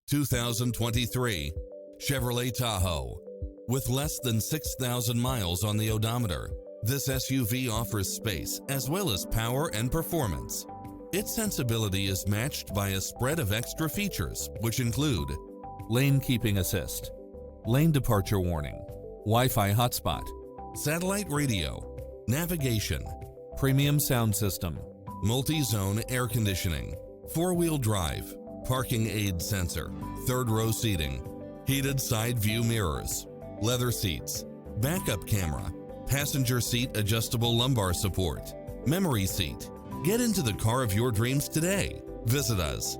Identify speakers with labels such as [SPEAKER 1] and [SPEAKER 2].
[SPEAKER 1] 2023 Chevrolet Tahoe. With less than 6,000 miles on the odometer, this SUV offers space as well as power and performance. Its sensibility is matched by a spread of extra features, which include lane keeping assist, lane departure warning, Wi-Fi hotspot, satellite radio, navigation, premium sound system, multi-zone air conditioning, four-wheel drive, parking aid sensor, third-row seating, heated side view mirrors, leather seats, backup camera, passenger seat adjustable lumbar support, memory seat. Get into the car of your dreams today. Visit us.